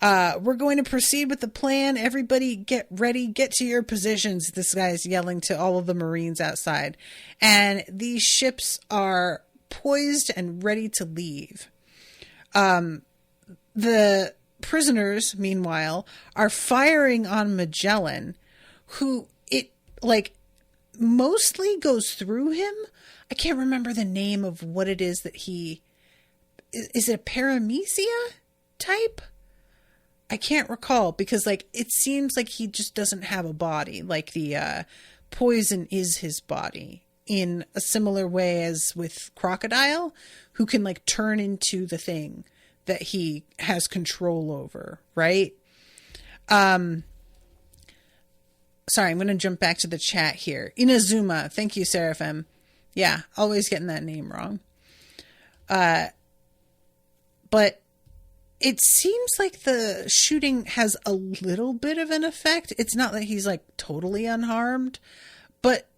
We're going to proceed with the plan. Everybody get ready, get to your positions. This guy's yelling to all of the Marines outside. And these ships are poised and ready to leave. The prisoners, meanwhile, are firing on Magellan, who it like mostly goes through him. I can't remember the name of what it is that is it a paramecia type? I can't recall because like it seems like he just doesn't have a body. Like the poison is his body in a similar way as with Crocodile, who can like turn into the thing that he has control over, right? Sorry, I'm going to jump back to the chat here. Inazuma, thank you, Seraphim. Yeah, always getting that name wrong. But it seems like the shooting has a little bit of an effect. It's not that he's like totally unharmed, but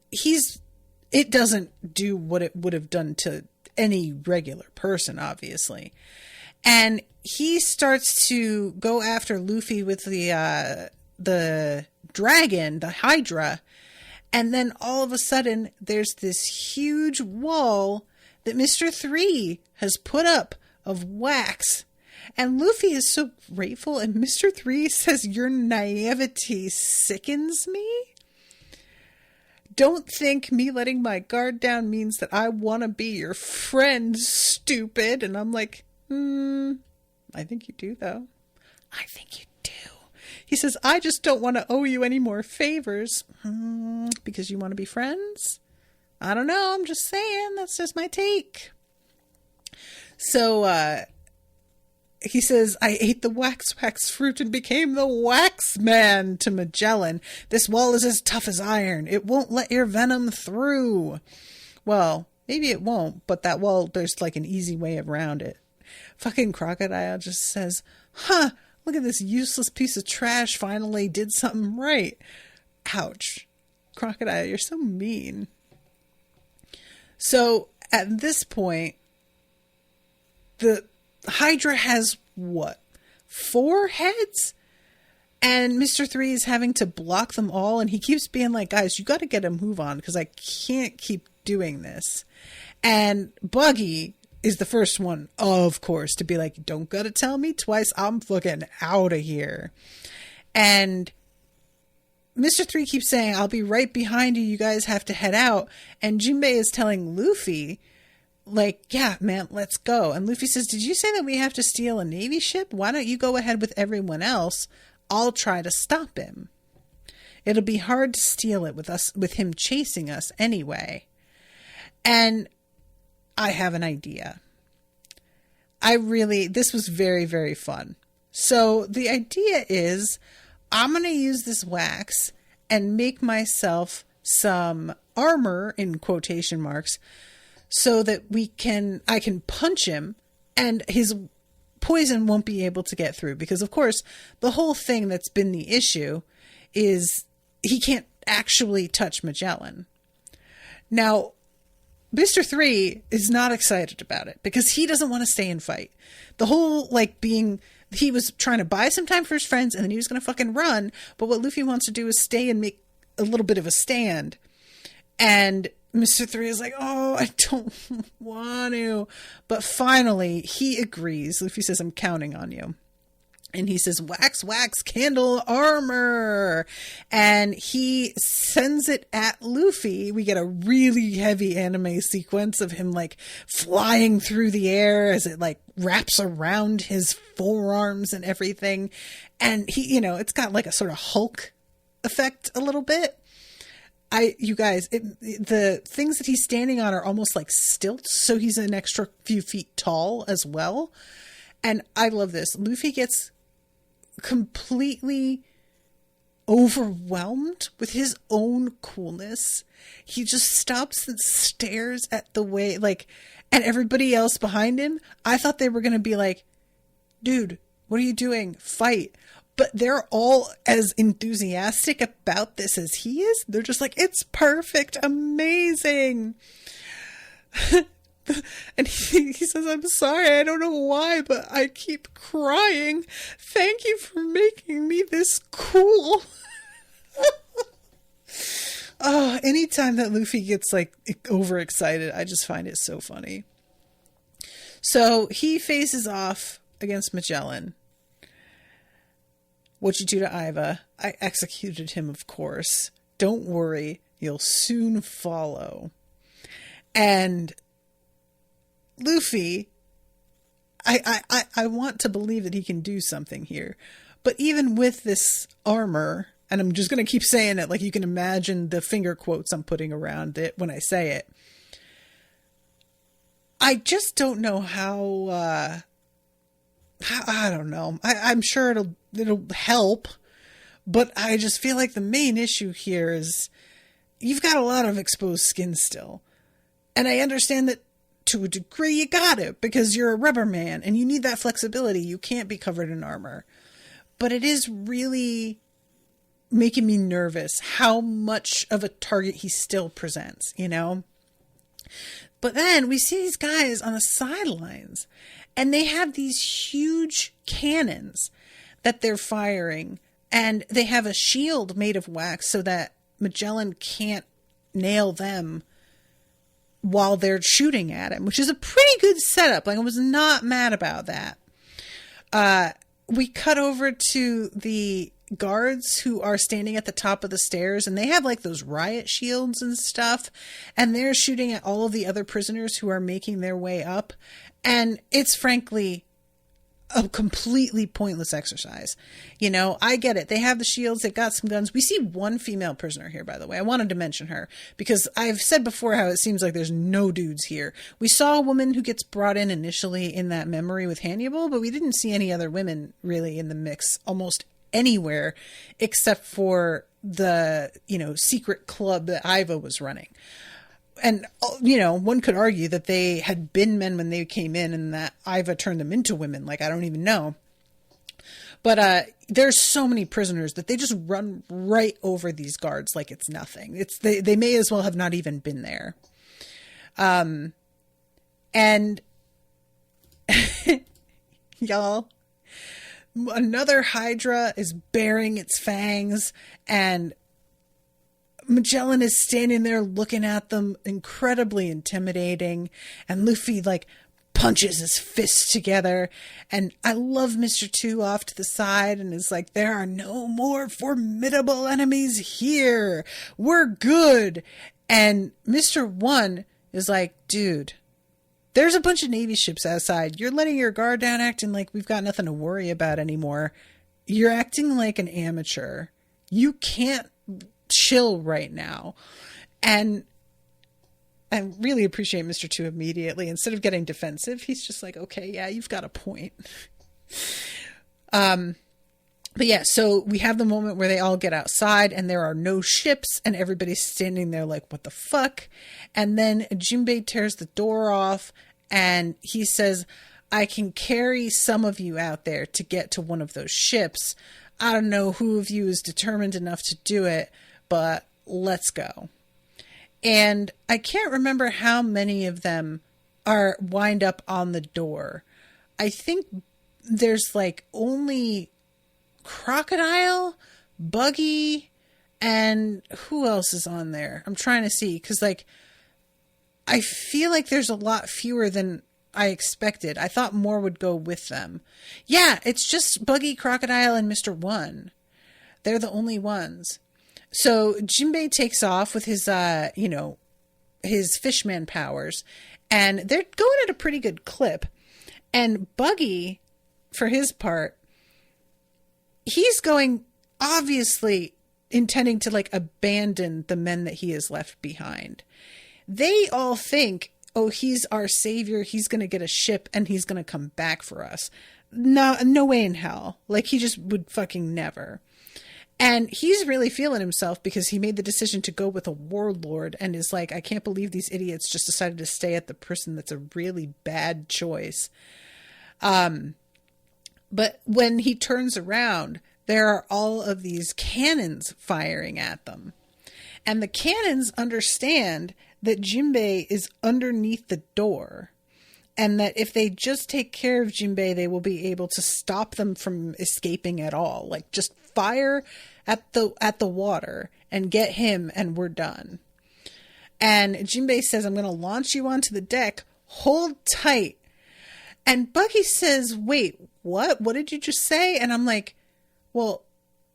it doesn't do what it would have done to any regular person, obviously. And he starts to go after Luffy with the dragon, the Hydra. And then all of a sudden, there's this huge wall that Mr. 3 has put up of wax. And Luffy is so grateful. And Mr. 3 says, "Your naivety sickens me. Don't think me letting my guard down means that I want to be your friend, stupid." And I'm like, I think you do, though. I think you do. He says, "I just don't want to owe you any more favors." Because you want to be friends? I don't know. I'm just saying. That's just my take. So, he says, "I ate the wax fruit and became the wax man" to Magellan. "This wall is as tough as iron. It won't let your venom through." Well, maybe it won't, but that wall, there's like an easy way around it. Fucking Crocodile just says, "Look at this useless piece of trash finally did something right." Ouch. Crocodile, you're so mean. So at this point, the Hydra has what? 4 heads? And Mr. 3 is having to block them all. And he keeps being like, "Guys, you got to get a move on because I can't keep doing this." And Buggy is the first one, of course, to be like, "Don't gotta tell me twice. I'm fucking out of here." And Mr. 3 keeps saying, "I'll be right behind you. You guys have to head out." And Jinbei is telling Luffy, like, "Yeah, man, let's go." And Luffy says, "Did you say that we have to steal a Navy ship? Why don't you go ahead with everyone else? I'll try to stop him. It'll be hard to steal it with him chasing us anyway." And I have an idea. This was very, very fun. So the idea is I'm going to use this wax and make myself some armor in quotation marks so that I can punch him and his poison won't be able to get through. Because of course, the whole thing that's been the issue is he can't actually touch Magellan. Now, Mr. 3 is not excited about it because he doesn't want to stay and fight. The whole, he was trying to buy some time for his friends and then he was going to fucking run. But what Luffy wants to do is stay and make a little bit of a stand. And Mr. 3 is like, "Oh, I don't want to." But finally, he agrees. Luffy says, "I'm counting on you." And he says, "Wax, wax, candle, armor." And he sends it at Luffy. We get a really heavy anime sequence of him flying through the air as it wraps around his forearms and everything. And he, it's got a sort of Hulk effect a little bit. You guys, the things that he's standing on are almost like stilts. So he's an extra few feet tall as well. And I love this. Luffy gets completely overwhelmed with his own coolness. He just stops and stares at the way, and everybody else behind him. I thought they were going to be like, "Dude, what are you doing? Fight." But they're all as enthusiastic about this as he is. They're just like, "It's perfect. Amazing." And he says, "I'm sorry, I don't know why, but I keep crying. Thank you for making me this cool." Oh, anytime that Luffy gets overexcited, I just find it so funny. So he faces off against Magellan. "What'd you do to Iva?" "I executed him, of course. Don't worry, you'll soon follow." And Luffy, I want to believe that he can do something here. But even with this armor, and I'm just going to keep saying it, you can imagine the finger quotes I'm putting around it when I say it. I just don't know how I don't know. I'm sure it'll help, but I just feel like the main issue here is you've got a lot of exposed skin still. And I understand that to a degree you got it because you're a rubber man and you need that flexibility. You can't be covered in armor. But it is really making me nervous how much of a target he still presents, But then we see these guys on the sidelines And they have these huge cannons that they're firing, and they have a shield made of wax so that Magellan can't nail them while they're shooting at him, which is a pretty good setup. Like, I was not mad about that. We cut over to the guards who are standing at the top of the stairs, and they have like those riot shields and stuff, and they're shooting at all of the other prisoners who are making their way up. And it's frankly a completely pointless exercise. You know, I get it. They have the shields. They've got some guns. We see one female prisoner here, by the way. I wanted to mention her because I've said before how it seems like there's no dudes here. We saw a woman who gets brought in initially in that memory with Hannibal, but we didn't see any other women really in the mix almost anywhere except for the, you know, secret club that Iva was running. And, you know, one could argue that they had been men when they came in and that Iva turned them into women. Like, I don't even know. But there's so many prisoners that they just run right over these guards like it's nothing. They may as well have not even been there. And y'all, another Hydra is baring its fangs, and Magellan is standing there looking at them, incredibly intimidating, and Luffy like punches his fists together. And I love Mr. 2 off to the side and is like, there are no more formidable enemies here. We're good. And Mr. 1 is like, dude, there's a bunch of Navy ships outside. You're letting your guard down, acting like we've got nothing to worry about anymore. You're acting like an amateur. You can't chill right now. And I really appreciate Mr. 2 immediately. Instead of getting defensive, he's just like, okay, yeah, you've got a point. But yeah, so we have the moment where they all get outside and there are no ships and everybody's standing there like, what the fuck? And then Jinbei tears the door off and he says, I can carry some of you out there to get to one of those ships. I don't know who of you is determined enough to do it, but let's go. And I can't remember how many of them are wind up on the door. I think there's like only Crocodile, Buggy, and who else is on there? I'm trying to see, because like I feel like there's a lot fewer than I expected. I thought more would go with them. Yeah, it's just Buggy, Crocodile, and Mr. 1. They're the only ones. So Jinbei takes off with his, his fishman powers, and they're going at a pretty good clip. And Buggy, for his part, he's going, obviously intending to like abandon the men that he has left behind. They all think, oh, he's our savior. He's going to get a ship and he's going to come back for us. No way in hell. Like, he just would fucking never. And he's really feeling himself because he made the decision to go with a warlord and is like, I can't believe these idiots just decided to stay at the prison. That's a really bad choice. But when he turns around, there are all of these cannons firing at them. And the cannons understand that Jinbei is underneath the door. And that if they just take care of Jinbei, they will be able to stop them from escaping at all. Like, just fire at the water and get him and we're done. And Jinbei says, I'm going to launch you onto the deck. Hold tight. And Buggy says, wait, what? What did you just say? And I'm like, well,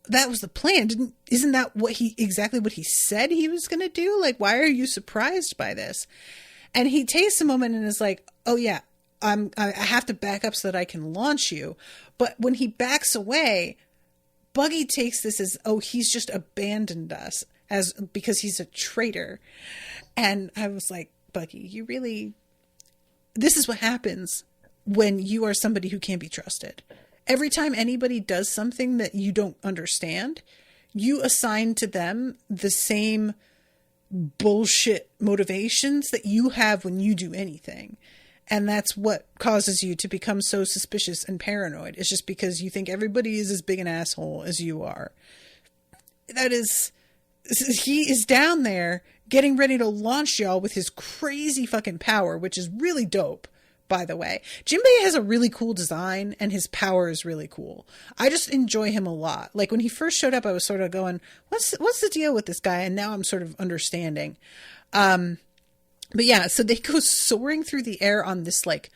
that was the plan. Isn't that exactly what he said he was going to do? Like, why are you surprised by this? And he takes a moment and is like, oh yeah, I have to back up so that I can launch you. But when he backs away, Buggy takes this as, oh, he's just abandoned us because he's a traitor. And I was like, Buggy, this is what happens when you are somebody who can't be trusted. Every time anybody does something that you don't understand, you assign to them the same bullshit motivations that you have when you do anything. And that's what causes you to become so suspicious and paranoid. It's just because you think everybody is as big an asshole as you are. He is down there getting ready to launch y'all with his crazy fucking power, which is really dope, by the way. Jinbei has a really cool design, and his power is really cool. I just enjoy him a lot. Like, when he first showed up, I was sort of going, what's the deal with this guy? And now I'm sort of understanding. But yeah, so they go soaring through the air on this, like,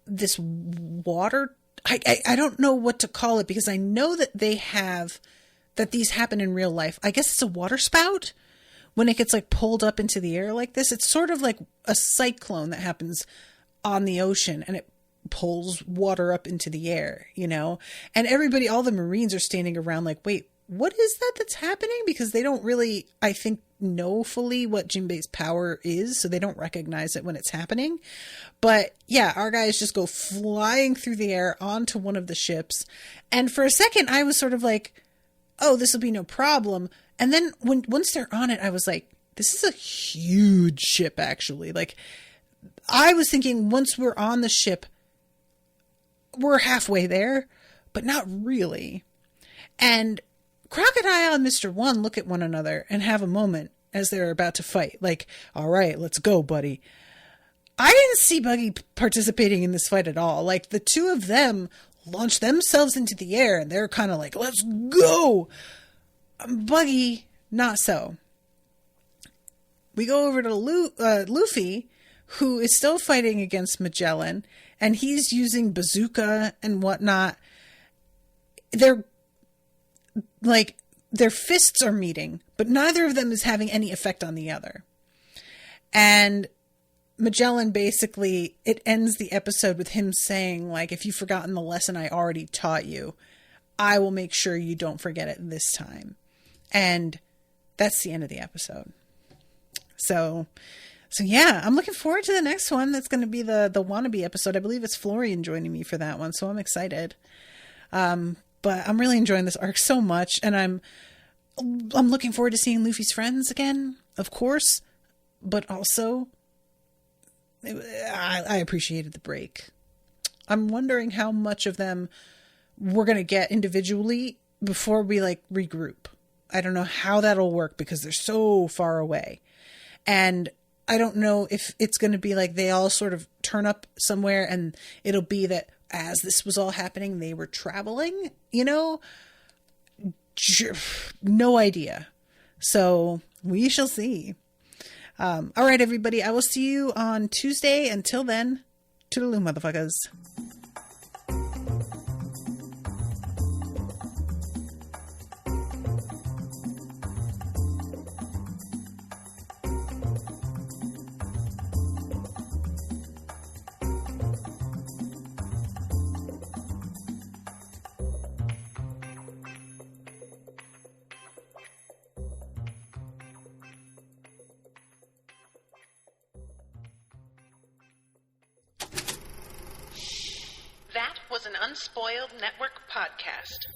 this water. I don't know what to call it, because I know that these happen in real life. I guess it's a water spout. When it gets, like, pulled up into the air like this, it's sort of like a cyclone that happens on the ocean, and it pulls water up into the air, you know? And everybody, all the Marines are standing around like, wait, what is that's happening? Because they don't really, I think, know fully what Jinbei's power is, so they don't recognize it when it's happening. But yeah, our guys just go flying through the air onto one of the ships. And for a second, I was sort of like, oh, this will be no problem. And then once they're on it, I was like, this is a huge ship, actually. Like, I was thinking once we're on the ship, we're halfway there, but not really. And Crocodile and Mr. One look at one another and have a moment as they're about to fight. Like, all right, let's go, buddy. I didn't see Buggy participating in this fight at all. Like, the two of them launch themselves into the air, and they're kind of like, let's go. Buggy, not so. We go over to Luffy, who is still fighting against Magellan, and he's using bazooka and whatnot. Their fists are meeting, but neither of them is having any effect on the other. And Magellan basically, it ends the episode with him saying, like, if you've forgotten the lesson I already taught you, I will make sure you don't forget it this time. And that's the end of the episode. So yeah, I'm looking forward to the next one. That's going to be the wannabe episode. I believe it's Florian joining me for that one, so I'm excited. But I'm really enjoying this arc so much, and I'm looking forward to seeing Luffy's friends again, of course, but also I appreciated the break. I'm wondering how much of them we're going to get individually before we, like, regroup. I don't know how that'll work because they're so far away. And I don't know if it's going to be like they all sort of turn up somewhere and it'll be that as this was all happening, they were traveling, you know? No idea. So we shall see. All right, everybody. I will see you on Tuesday. Until then, toodaloo, motherfuckers. That was an Unspoiled Network podcast.